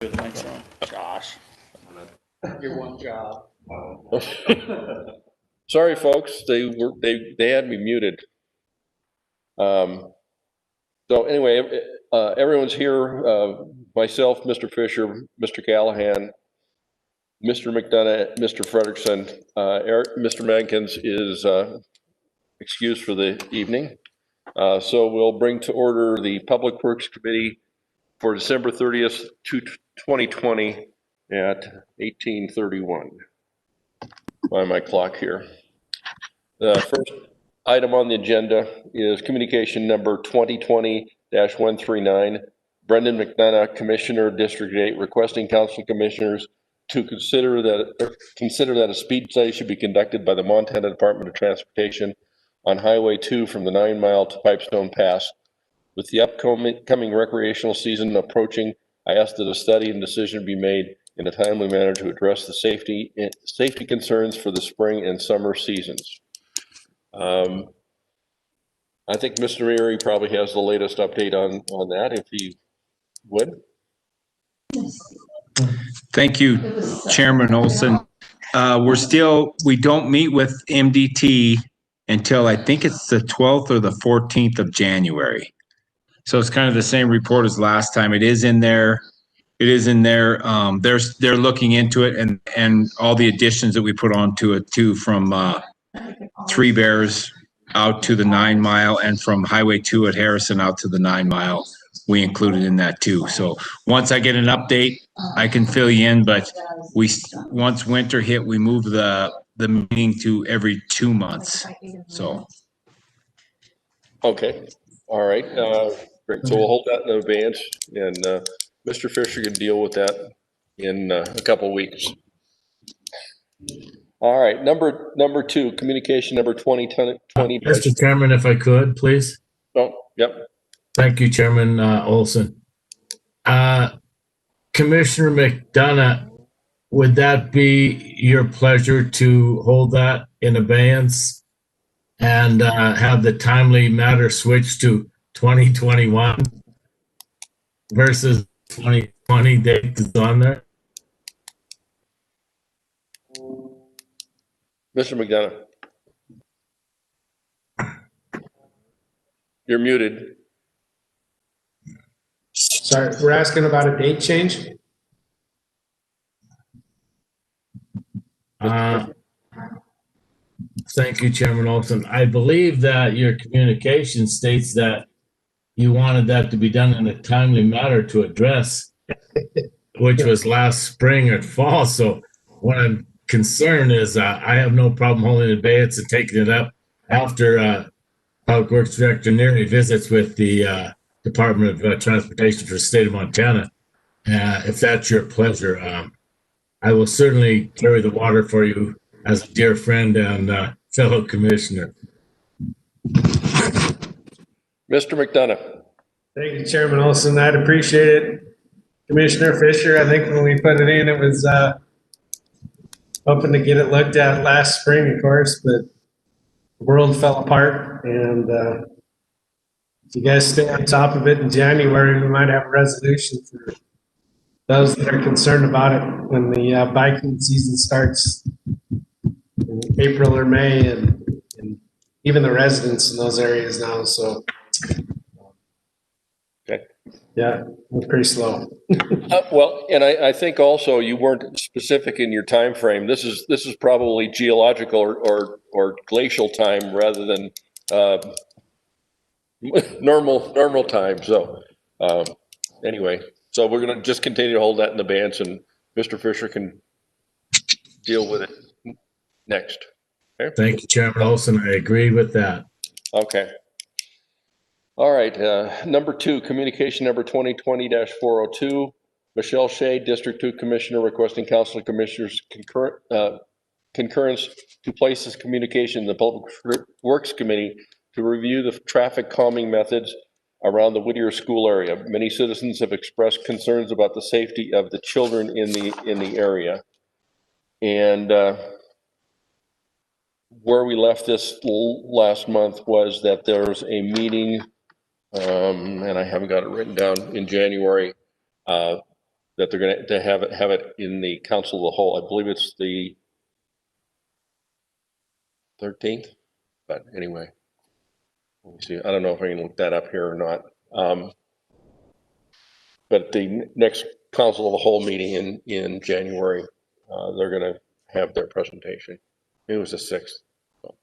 Thanks, Josh. Your one job. Sorry, folks. They had me muted. So anyway, everyone's here. Myself, Mr. Fisher, Mr. Callahan, Mr. McDonough, Mr. Frederickson. Mr. Mankins is excused for the evening. So we'll bring to order the Public Works Committee for December 30th, 2020 at 18:31 by my clock here. The first item on the agenda is communication number 2020-139. Brendan McDonough, Commissioner, District 8, requesting council commissioners to consider that a speed study should be conducted by the Montana Department of Transportation on Highway 2 from the 9 Mile to Pipestone Pass. With the upcoming recreational season approaching, I ask that a study and decision be made in a timely manner to address the safety concerns for the spring and summer seasons. I think Mr. Erie probably has the latest update on that, if he would. Thank you, Chairman Olson. We don't meet with MDT until I think it's the 12th or the 14th of January. So it's kind of the same report as last time. It is in there. They're looking into it and all the additions that we put onto it too, from Three Bears out to the 9 Mile and from Highway 2 at Harrison out to the 9 Mile. We included in that too. So once I get an update, I can fill you in, but once winter hit, we moved the meeting to every 2 months. So. Okay. All right. Great. So we'll hold that in advance, and Mr. Fisher can deal with that in a couple of weeks. All right. Number 2, communication number 2020. Mr. Chairman, if I could, please. Oh, yep. Thank you, Chairman Olson. Commissioner McDonough, would that be your pleasure to hold that in abeyance and have the timely matter switched to 2021 versus 2020 date that's on there? Mr. McDonough. You're muted. Sorry, we're asking about a date change? Thank you, Chairman Olson. I believe that your communication states that you wanted that to be done in a timely manner to address, which was last spring or fall. So what I'm concerned is I have no problem holding it in abeyance and taking it up after Public Works Director Neary visits with the Department of Transportation for the state of Montana. If that's your pleasure, I will certainly carry the water for you as a dear friend and fellow commissioner. Mr. McDonough. Thank you, Chairman Olson. I'd appreciate it. Commissioner Fisher, I think when we put it in, it was hoping to get it looked at last spring, of course, but the world fell apart. And if you guys stay on top of it in January, we might have a resolution for those that are concerned about it when the biking season starts in April or May, and even the residents in those areas now. So, Okay. Yeah, we're pretty slow. Well, and I think also you weren't specific in your time frame. This is probably geological or glacial time rather than normal time. So anyway, so we're going to just continue to hold that in abeyance, and Mr. Fisher can deal with it next. Okay? Thank you, Chairman Olson. I agree with that. Okay. All right. Number 2, communication number 2020-402. Michelle Shea, District 2 Commissioner, requesting Council Commissioners concurrence to place this communication in the Public Works Committee to review the traffic calming methods around the Whittier School area. Many citizens have expressed concerns about the safety of the children in the area. And where we left this last month was that there's a meeting, and I haven't got it written down, in January, that they're going to have it in the council of the whole. I believe it's the 13th, but anyway, let me see. I don't know if I can look that up here or not. But the next council of the whole meeting in January, they're going to have their presentation. It was the 6th. So.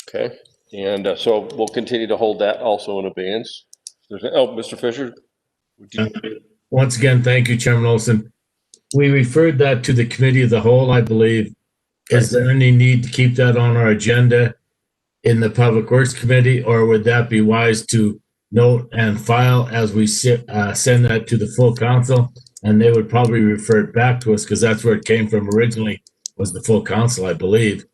Okay, and so we'll continue to hold that also in abeyance. Oh, Mr. Fisher. Once again, thank you, Chairman Olson. We referred that to the committee of the whole, I believe. Is there any need to keep that on our agenda in the Public Works Committee, or would that be wise to note and file as we send that to the full council? And they would probably refer it back to us because that's where it came from originally, was the full council, I believe.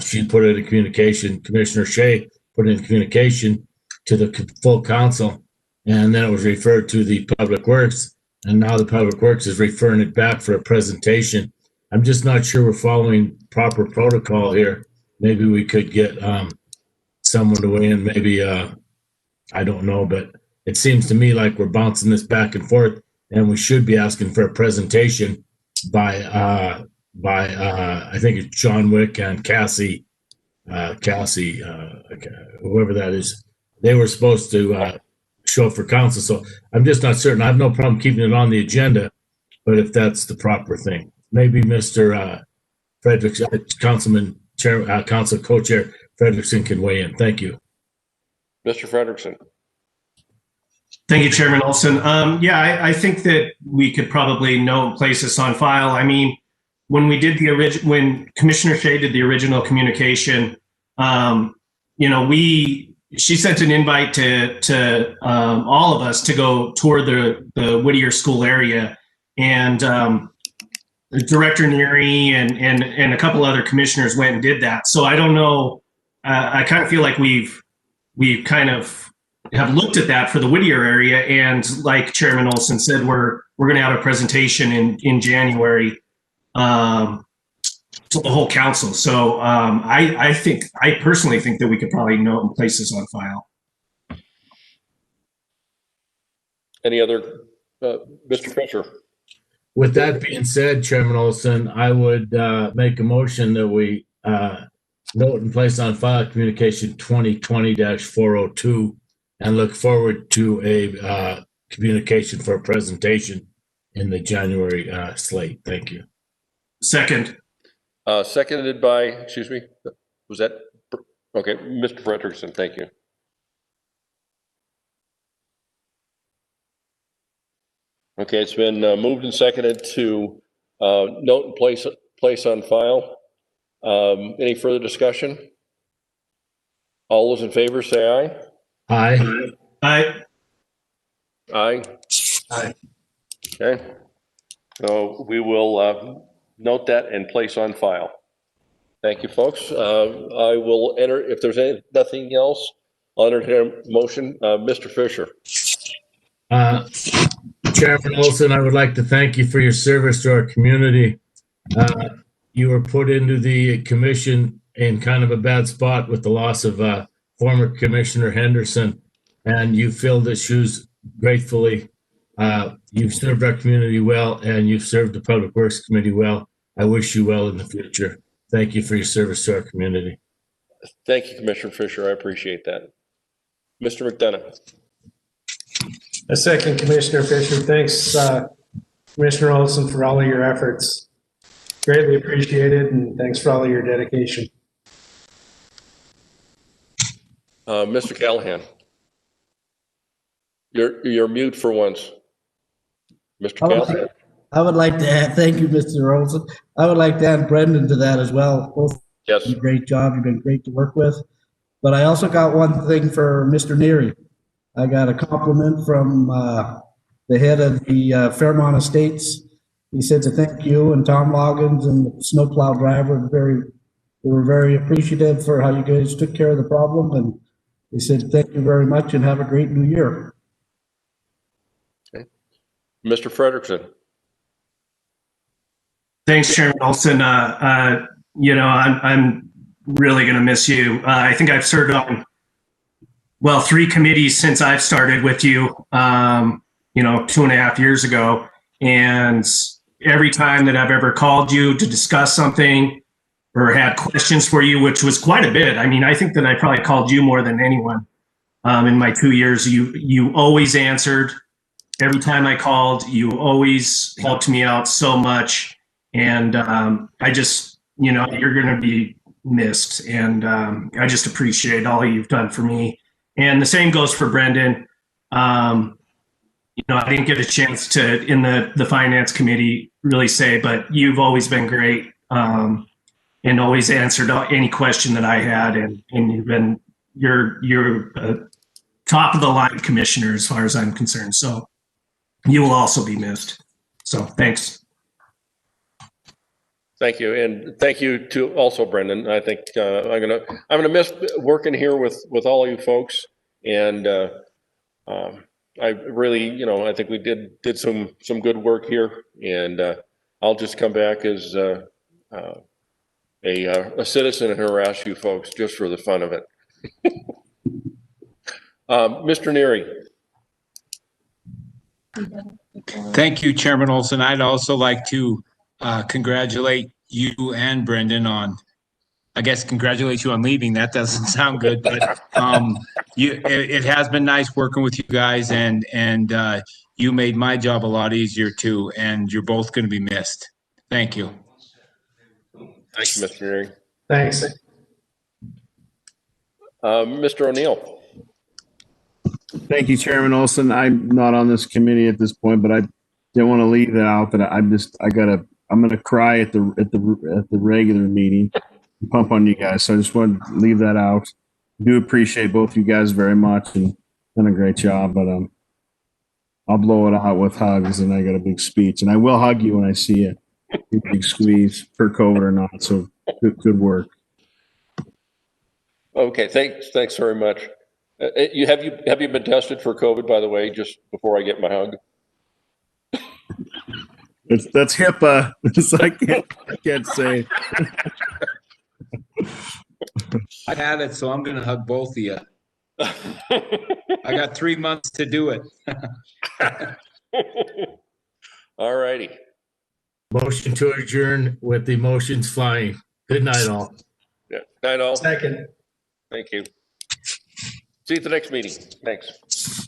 She put it in communication, Commissioner Shea put it in communication to the full council, and then it was referred to the Public Works, and now the Public Works is referring it back for a presentation. I'm just not sure we're following proper protocol here. Maybe we could get someone to weigh in, maybe, I don't know, but it seems to me like we're bouncing this back and forth, and we should be asking for a presentation by I think it's John Wick and Cassie, whoever that is. They were supposed to show up for council, so I'm just not certain. I have no problem keeping it on the agenda, but if that's the proper thing, maybe Mr. Frederickson, Councilman Chair, Council Co-Chair Frederickson can weigh in. Thank you. Mr. Frederickson. Thank you, Chairman Olson. Yeah, I think that we could probably note and place this on file. I mean, when we did when Commissioner Shea did the original communication, she sent an invite to all of us to go tour the Whittier School area, and Director Neary and a couple other commissioners went and did that. So I don't know. I kind of feel like we've kind of have looked at that for the Whittier area, and like Chairman Olson said, we're going to have a presentation in January to the whole council. So I personally think that we could probably note and place this on file. Any other, Mr. Fisher? With that being said, Chairman Olson, I would make a motion that we note and place on file communication 2020-402 and look forward to a communication for a presentation in the January slate. Thank you. Second. Seconded by, excuse me, was that, okay, Mr. Frederickson, thank you. Okay, it's been moved and seconded to note and place on file. Any further discussion? All those in favor say aye. Aye. Aye. Aye. Aye. Okay. So we will note that and place on file. Thank you, folks. I will enter, if there's nothing else, I'll entertain a motion. Mr. Fisher. Chairman Olson, I would like to thank you for your service to our community. You were put into the commission in kind of a bad spot with the loss of former Commissioner Henderson, and you filled his shoes gratefully. You've served our community well, and you've served the Public Works Committee well. I wish you well in the future. Thank you for your service to our community. Thank you, Commissioner Fisher. I appreciate that. Mr. McDonough. A second, Commissioner Fisher. Thanks, Commissioner Olson, for all of your efforts. Greatly appreciated, and thanks for all of your dedication. Mr. Callahan. You're mute for once. Mr. Callahan. I would like to add, thank you, Mr. Olson. I would like to add Brendan to that as well. Both yes. Did a great job. You've been great to work with. But I also got one thing for Mr. Neary. I got a compliment from the head of the Fairmont Estates. He said to thank you and Tom Loggins and the snowplow driver. They were very appreciative for how you guys took care of the problem. And they said thank you very much and have a great new year. Okay. Mr. Frederickson. Thanks, Chairman Olson. I'm really going to miss you. I think I've served on, 3 committees since I've started with you. 2.5 years ago. And every time that I've ever called you to discuss something or had questions for you, which was quite a bit. I mean, I think that I probably called you more than anyone in my 2 years. You always answered. Every time I called, you always helped me out so much. And I just, you're going to be missed. And I just appreciate all you've done for me. And the same goes for Brendan. I didn't get a chance to, in the finance committee, really say, but you've always been great and always answered any question that I had. And you're a top of the line commissioner as far as I'm concerned. So you will also be missed. So thanks. Thank you, and thank you to also Brendan. I think I'm gonna miss working here with all of you folks, and I really, I think we did some good work here, and I'll just come back as a citizen and harass you folks just for the fun of it. Mr. Neary. Thank you, Chairman Olson. I'd also like to congratulate you and Brendan on, I guess, congratulate you on leaving. That doesn't sound good, but it has been nice working with you guys, and you made my job a lot easier too, and you're both going to be missed. Thank you. Thank you, Mr. Neary. Thanks. Mr. O'Neill. Thank you, Chairman Olson. I'm not on this committee at this point, but I didn't want to leave that out. That I'm going to cry at the regular meeting, pump on you guys. So I just wanted to leave that out. I do appreciate both you guys very much and done a great job. But I'll blow it out with hugs, and I got a big speech, and I will hug you when I see you. Big squeeze for COVID or not. So good work. Okay, thanks very much. Have you been tested for COVID, by the way, just before I get my hug? That's HIPAA. So I can't say. I had it, so I'm going to hug both of you. I got 3 months to do it. All righty. Motion to adjourn with the motions flying. Good night, all. Yeah. Night all. Second. Thank you. See you at the next meeting. Thanks.